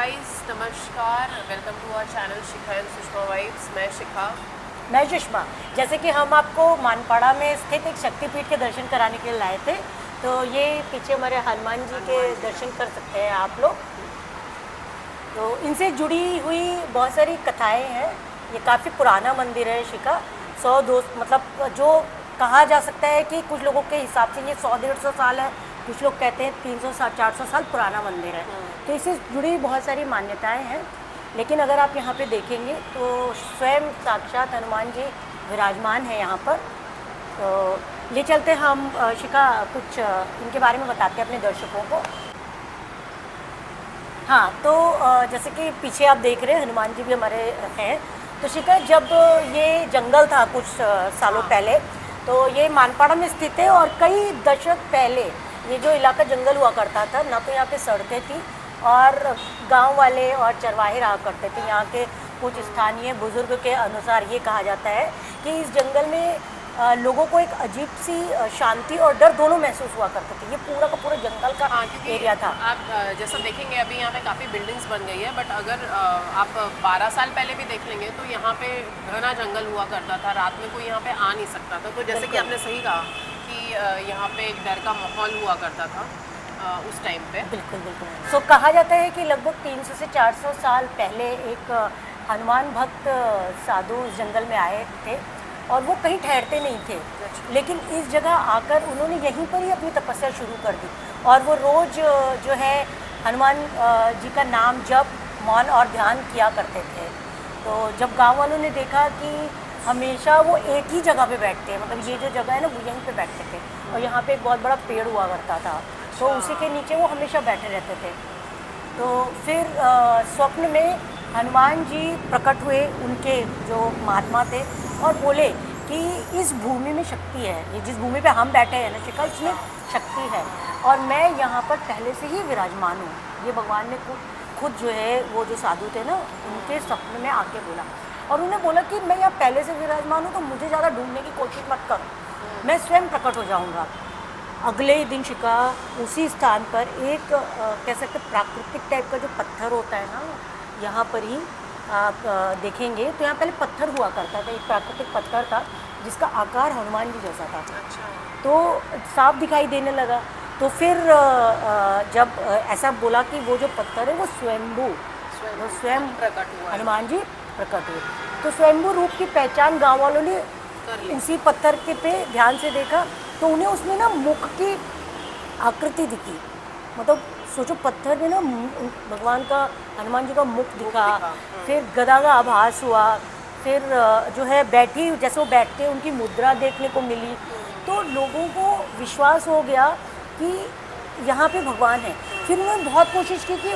Guys, नमस्कार। Welcome to our channel Shikha and Sushma vibes. मैं शिखा। मैं सुषमा। जैसे कि हम आपको मानपाड़ा में स्थित एक शक्तिपीठ के दर्शन कराने के लिए लाए थे, तो ये पीछे हमारे हनुमान जी के दर्शन कर सकते हैं आप लोग। तो इनसे जुड़ी हुई बहुत सारी कथाएं हैं। ये काफ़ी पुराना मंदिर है शिखा। 100-2 मतलब जो कहा जा सकता है कि कुछ लोगों के हिसाब से ये 100-150 साल है, कुछ लोग कहते हैं 300-400 साल पुराना मंदिर है। तो इससे जुड़ी बहुत सारी मान्यताएं हैं। लेकिन अगर आप यहाँ पे देखेंगे तो स्वयं साक्षात हनुमान जी विराजमान है यहाँ पर। तो ले चलते हम शिखा, कुछ इनके बारे में बताते हैं अपने दर्शकों को। हाँ, तो जैसे कि पीछे आप देख रहे हैं हनुमान जी भी हमारे हैं। तो शिखा, जब ये जंगल था कुछ सालों पहले, तो ये मानपाड़ा में स्थित है और कई दशक पहले ये जो इलाका जंगल हुआ करता था ना, तो यहाँ पे सड़कें थी और गांव वाले और चरवाहे रहा करते थे। यहाँ के कुछ स्थानीय बुजुर्ग के अनुसार ये कहा जाता है कि इस जंगल में लोगों को एक अजीब सी शांति और डर दोनों महसूस हुआ करते थे। ये पूरा का पूरा जंगल का एरिया था। आप जैसा देखेंगे अभी यहाँ पे काफ़ी बिल्डिंग्स बन गई है, बट अगर आप 12 साल पहले भी देख लेंगे तो यहाँ पे घना जंगल हुआ करता था। रात में कोई यहाँ पे आ नहीं सकता था। तो जैसे कि आपने सही कहा कि यहाँ पे एक डर का माहौल हुआ करता था उस टाइम पे। बिल्कुल बिल्कुल। सो कहा जाता है कि लगभग 300 से 400 साल पहले एक हनुमान भक्त साधु इस जंगल में आए थे और वो कहीं ठहरते नहीं थे, लेकिन इस जगह आकर उन्होंने यहीं पर ही अपनी तपस्या शुरू कर दी। और वो रोज़ जो है हनुमान जी का नाम जप, मौन और ध्यान किया करते थे। तो जब गांव वालों ने देखा कि हमेशा वो एक ही जगह पे बैठते हैं, मतलब ये जो जगह है ना वो यहीं पे बैठते थे और यहाँ पे एक बहुत बड़ा पेड़ हुआ करता था, तो उसी के नीचे वो हमेशा बैठे रहते थे। तो फिर स्वप्न में हनुमान जी प्रकट हुए, उनके जो महात्मा थे, और बोले कि इस भूमि में शक्ति है। ये जिस भूमि पे हम बैठे हैं ना शिखा, इसमें शक्ति है और मैं यहाँ पर पहले से ही विराजमान हूँ। ये भगवान ने खुद जो है वो जो साधु थे ना, उनके सपने में आके बोला और उन्हें बोला कि मैं यहाँ पहले से विराजमान हूँ, तो मुझे ज़्यादा ढूंढने की कोशिश मत करो, मैं स्वयं प्रकट हो जाऊँगा। अगले ही दिन शिखा, उसी स्थान पर एक कह सकते प्राकृतिक टाइप का जो पत्थर होता है ना, यहाँ पर ही आप देखेंगे तो यहाँ पहले पत्थर हुआ करता था। एक प्राकृतिक पत्थर था जिसका आकार हनुमान जी जैसा था। तो साफ दिखाई देने लगा। तो फिर जब ऐसा बोला कि वो जो पत्थर है वो स्वयं प्रकट हुआ, हनुमान जी प्रकट हुए। तो स्वयंभू रूप की पहचान गांव वालों ने उसी पत्थर के पे ध्यान से देखा, तो उन्हें उसमें ना मुख की आकृति दिखी। मतलब सोचो, पत्थर में ना भगवान का, हनुमान जी का मुख दिखा। फिर गदा का आभास हुआ। फिर जो है बैठी, जैसे वो बैठते हैं उनकी मुद्रा देखने को मिली। तो लोगों को विश्वास हो गया कि यहाँ पे भगवान है। फिर उन्होंने बहुत कोशिश की कि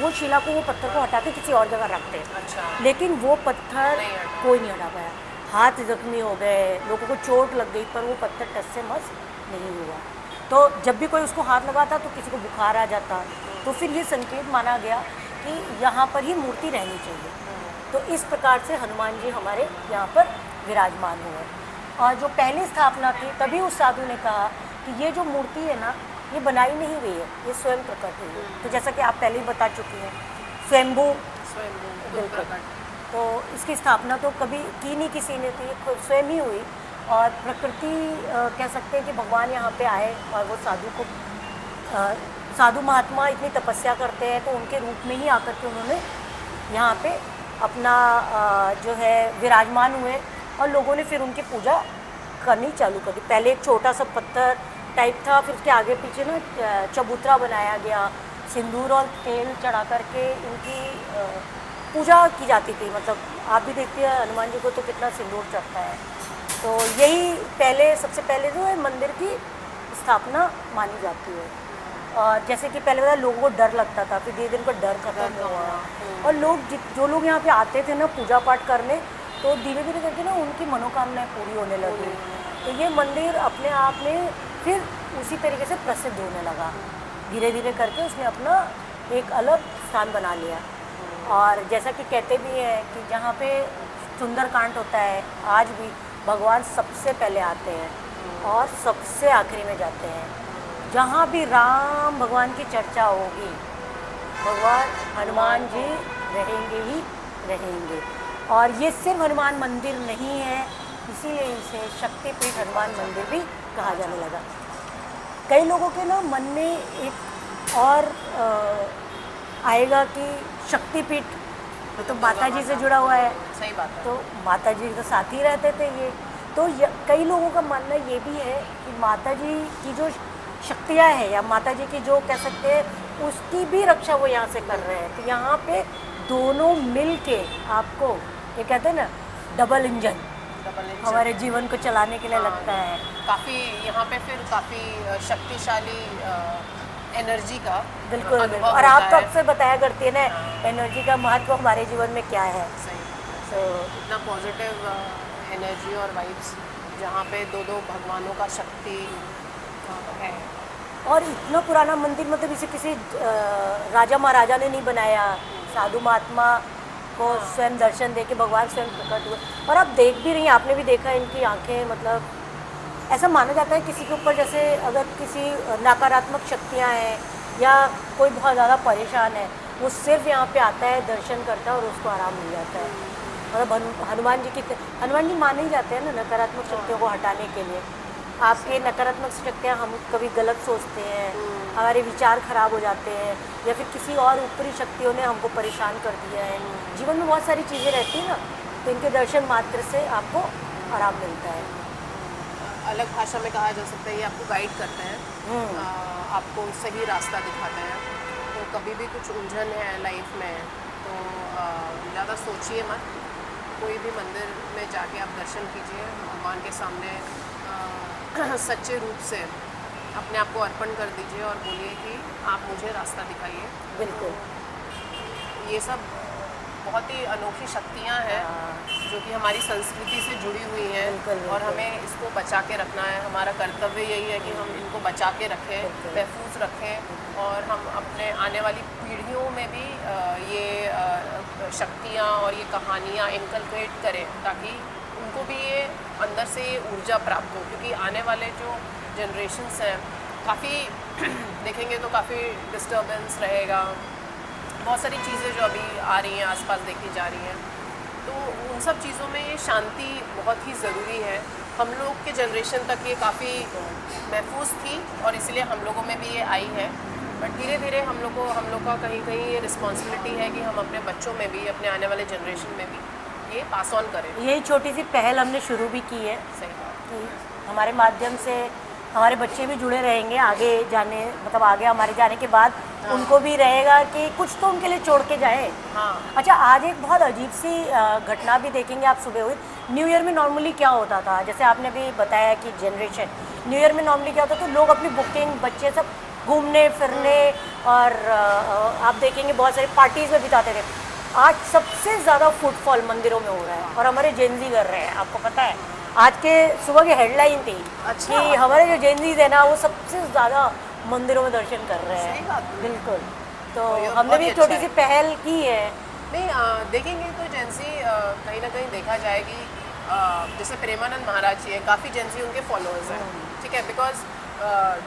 वो शिला को, वो पत्थर को हटा के किसी और जगह रखते हैं, लेकिन वो पत्थर कोई नहीं हटा पाया। हाथ जख्मी हो गए, लोगों को चोट लग गई, पर वो पत्थर टस से मस नहीं हुआ। तो जब भी कोई उसको हाथ लगाता तो किसी को बुखार आ जाता। तो फिर ये संकेत माना गया कि यहाँ पर ही मूर्ति रहनी चाहिए। तो इस प्रकार से हनुमान जी हमारे यहाँ पर विराजमान हुए। और जो पहली स्थापना थी, तभी उस साधु ने कहा कि ये जो मूर्ति है ना, ये बनाई नहीं गई है, ये स्वयं प्रकट हुई है। तो जैसा कि आप पहले ही बता चुकी हैं, स्वयंभू। बिल्कुल। तो इसकी स्थापना तो कभी की नहीं किसी ने थी, खुद स्वयं ही हुई। और प्रकृति कह सकते हैं कि भगवान यहाँ पे आए और वो साधु को, साधु महात्मा इतनी तपस्या करते हैं तो उनके रूप में ही आकर के उन्होंने यहाँ पे अपना जो है विराजमान हुए और लोगों ने फिर उनकी पूजा करनी चालू कर दी। पहले एक छोटा सा पत्थर टाइप था, फिर उसके आगे पीछे ना चबूतरा बनाया गया, सिंदूर और तेल चढ़ा करके इनकी पूजा की जाती थी। मतलब आप भी देखते हैं हनुमान जी को तो कितना सिंदूर चढ़ता है। तो यही पहले, सबसे पहले जो है मंदिर की स्थापना मानी जाती है। और जैसे कि पहले लोगों को डर लगता था, फिर धीरे धीरे उनको डर खत्म हुआ और लोग जो लोग यहाँ पे आते थे ना पूजा पाठ करने, तो धीरे धीरे करके ना उनकी मनोकामनाएं पूरी होने लगी। तो ये मंदिर अपने आप में फिर उसी तरीके से प्रसिद्ध होने लगा। धीरे धीरे करके उसने अपना एक अलग स्थान बना लिया। और जैसा कि कहते भी हैं कि जहाँ पे सुंदरकांड होता है, आज भी भगवान सबसे पहले आते हैं और सबसे आखिरी में जाते हैं। जहाँ भी राम भगवान की चर्चा होगी भगवान हनुमान जी रहेंगे ही रहेंगे। और ये सिर्फ हनुमान मंदिर नहीं है, इसीलिए इसे शक्तिपीठ हनुमान मंदिर भी कहा जाने लगा। कई लोगों के ना मन में एक और आएगा कि शक्तिपीठ तो माता जी से जुड़ा हुआ है, सही बात है। तो माता जी तो साथ ही रहते थे ये। तो कई लोगों का मानना ये भी है कि माता जी की जो शक्तियाँ हैं या माता जी की जो कह सकते हैं उसकी भी रक्षा वो यहाँ से कर रहे हैं। तो यहाँ पे दोनों मिल के आपको ये कहते हैं ना डबल इंजन हमारे जीवन को चलाने के लिए लगता है। काफ़ी यहाँ पे फिर काफ़ी शक्तिशाली एनर्जी का बिल्कुल अनुभव बिल्कुल। और आप होता तो है। अक्सर बताया करती है ना एनर्जी का महत्व हमारे जीवन में क्या है। सही। तो इतना पॉजिटिव एनर्जी और वाइब्स जहाँ पे दो भगवानों का शक्ति है। और इतना पुराना मंदिर मतलब इसे किसी राजा महाराजा ने नहीं बनाया, साधु महात्मा को स्वयं दर्शन दे के भगवान स्वयं प्रकट हुए। और आप देख भी रही हैं, आपने भी देखा इनकी आंखें, मतलब ऐसा माना जाता है किसी के ऊपर जैसे अगर किसी नकारात्मक शक्तियाँ हैं या कोई बहुत ज़्यादा परेशान है, वो सिर्फ यहाँ पे आता है, दर्शन करता है और उसको आराम मिल जाता है। मतलब हनुमान जी माने ही जाते हैं ना नकारात्मक शक्तियों को हटाने के लिए। आपके नकारात्मक शक्तियाँ, हम कभी गलत सोचते हैं, हमारे विचार खराब हो जाते हैं, या फिर किसी और ऊपरी शक्तियों ने हमको परेशान कर दिया है, जीवन में बहुत सारी चीज़ें रहती हैं ना, तो इनके दर्शन मात्र से आपको आराम मिलता है। अलग भाषा में कहा जा सकता है ये आपको गाइड करते हैं, आपको सही रास्ता दिखाते हैं। तो कभी भी कुछ उलझन है लाइफ में तो ज़्यादा सोचिए मत, कोई भी मंदिर में जाके आप दर्शन कीजिए, भगवान के सामने सच्चे रूप से अपने आप को अर्पण कर दीजिए और बोलिए कि आप मुझे रास्ता दिखाइए। बिल्कुल। ये सब बहुत ही अनोखी शक्तियाँ हैं जो कि हमारी संस्कृति से जुड़ी हुई हैं। बिल्कुल। और हमें इसको बचा के रखना है। हमारा कर्तव्य यही है कि हम इनको बचा के रखें, बिल्कुल। महफूज रखें और हम अपने आने वाली पीढ़ियों में भी ये शक्तियाँ और ये कहानियाँ इनकलकेट करें ताकि उनको भी ये अंदर से ये ऊर्जा प्राप्त हो। क्योंकि आने वाले जो जनरेशन्स हैं काफ़ी देखेंगे तो काफ़ी डिस्टर्बेंस रहेगा, बहुत सारी चीज़ें जो अभी आ रही हैं आसपास देखी जा रही हैं, तो उन सब चीज़ों में ये शांति बहुत ही ज़रूरी है। हम लोग के जनरेशन तक ये काफ़ी महफूज थी और इसलिए हम लोगों में भी ये आई है, बट धीरे धीरे हम लोग का कहीं कहीं ये रिस्पॉन्सिबिलिटी है कि हम अपने बच्चों में भी, अपने आने वाले जनरेशन में भी ये पास ऑन करें। यही छोटी सी पहल हमने शुरू भी की है सही बात। कि हमारे माध्यम से हमारे बच्चे भी जुड़े रहेंगे आगे जाने, मतलब आगे हमारे जाने के बाद उनको भी रहेगा कि कुछ तो उनके लिए छोड़ के जाए। हाँ। अच्छा, आज एक बहुत अजीब सी घटना भी देखेंगे आप सुबह हुई। न्यू ईयर में नॉर्मली क्या होता था, जैसे आपने भी बताया कि जनरेशन न्यू ईयर में नॉर्मली क्या होता था, लोग अपनी बुकिंग, बच्चे सब घूमने फिरने और आप देखेंगे बहुत सारी पार्टीज़ में बिताते थे। आज सबसे ज़्यादा फुटफॉल मंदिरों में हो रहा है और हमारे जेनजी कर रहे हैं। आपको पता है आज के सुबह की हेडलाइन थी अच्छा। कि हमारे जो जेनजीज है ना वो सबसे ज़्यादा मंदिरों में दर्शन कर रहे सही हैं। बात है। बिल्कुल। तो ये हमने बहुत भी ही एक छोटी अच्छा सी है। पहल की है। नहीं देखेंगे तो जेंसी कहीं ना कहीं देखा जाएगी, जैसे प्रेमानंद महाराज जी हैं, काफ़ी जेंसी उनके फॉलोअर्स हैं, ठीक है। बिकॉज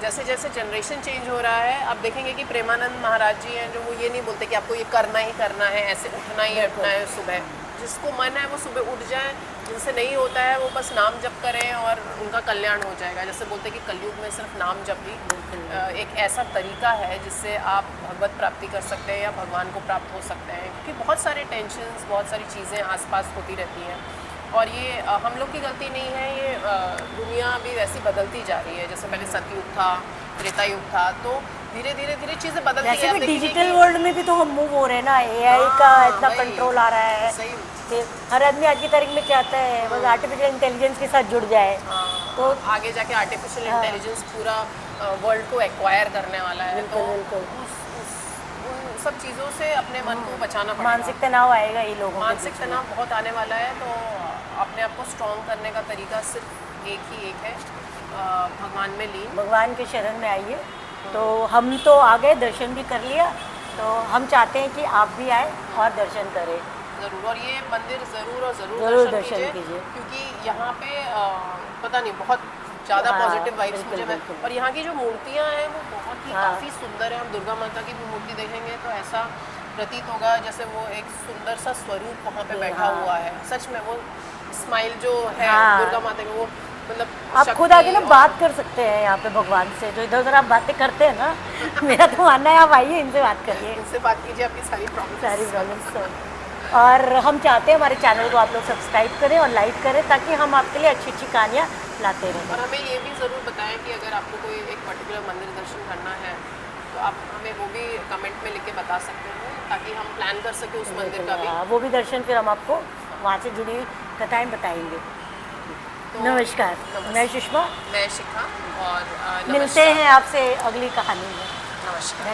जैसे जैसे जनरेशन चेंज हो रहा है, अब देखेंगे कि प्रेमानंद महाराज जी हैं जो वो ये नहीं बोलते कि आपको ये करना ही करना है, ऐसे उठना ही उठना है सुबह, जिसको मन है वो सुबह उठ जाए, जिनसे नहीं होता है वो बस नाम जप करें और उनका कल्याण हो जाएगा। जैसे बोलते हैं कि कलयुग में सिर्फ नाम जप ही एक ऐसा तरीका है जिससे आप भगवत प्राप्ति कर सकते हैं या भगवान को प्राप्त हो सकते हैं। क्योंकि बहुत सारे टेंशन्स, बहुत सारी चीज़ें आसपास होती रहती हैं और ये हम लोग की गलती नहीं है, ये दुनिया भी वैसी बदलती जा रही है। जैसे पहले सतयुग था, त्रेता युग था, तो धीरे धीरे चीज़ें बदलती वैसे है। भी डिजिटल वर्ल्ड में भी तो हम मूव हो रहे हैं ना, एआई का इतना वही। कंट्रोल आ रहा है सही। कि हर आदमी आज की तारीख में चाहता है बस आर्टिफिशियल इंटेलिजेंस के साथ जुड़ जाए। तो आगे जाके आर्टिफिशियल इंटेलिजेंस पूरा वर्ल्ड को एक्वायर करने वाला है। बिल्कुल, तो बिल्कुल। उन सब चीज़ों से अपने मन को बचाना पड़ेगा। मानसिक तनाव आएगा ये लोगों के मानसिक बीच में। तनाव बहुत आने वाला है, तो अपने आप को स्ट्रॉन्ग करने का तरीका सिर्फ एक ही है, भगवान में लीन। भगवान के शरण में आइए। तो हम तो आ गए, दर्शन भी कर लिया, तो हम चाहते हैं कि आप भी आए और दर्शन करें। ज़रूर, और ये मंदिर ज़रूर और ज़रूर ज़रूर दर्शन दर्शन कीजिए, कीजिए। क्योंकि यहाँ पे पता नहीं बहुत ज़्यादा हाँ, पॉजिटिव वाइब्स बिल्कुल, मुझे बिल्कुल। और यहाँ की जो मूर्तियाँ हैं वो बहुत ही हाँ। काफ़ी सुंदर है। हम दुर्गा माता की भी मूर्ति देखेंगे तो ऐसा प्रतीत होगा जैसे वो एक सुंदर सा स्वरूप वहाँ पे बैठा हाँ। हुआ है। सच में वो स्माइल जो है हाँ। दुर्गा माता की, वो मतलब आप खुद शक्ति आके ना और- बात कर सकते हैं यहाँ पे भगवान से, जो इधर उधर आप बातें करते हैं ना मेरा तो मानना है आप आइए, इनसे बात करिए, इनसे बात कीजिए, आपकी सारी प्रॉब्लम सारी प्रॉब्लम्स। और हम चाहते हैं हमारे चैनल को आप लोग सब्सक्राइब करें और लाइक करें, ताकि हम आपके लिए अच्छी अच्छी कहानियाँ लाते रहें। और हमें ये भी ज़रूर बताएं कि अगर आपको कोई एक पर्टिकुलर मंदिर दर्शन करना है तो आप हमें वो भी कमेंट में लिख के बता सकते हैं, ताकि हम प्लान कर सकें उस मंदिर का भी। हाँ, वो भी दर्शन फिर हम आपको वहाँ से जुड़ी हुई कथाएँ बताएंगे। तो नमस्कार, मैं सुषमा, मैं शिखा और मिलते हैं आपसे अगली कहानी में। नमस्कार।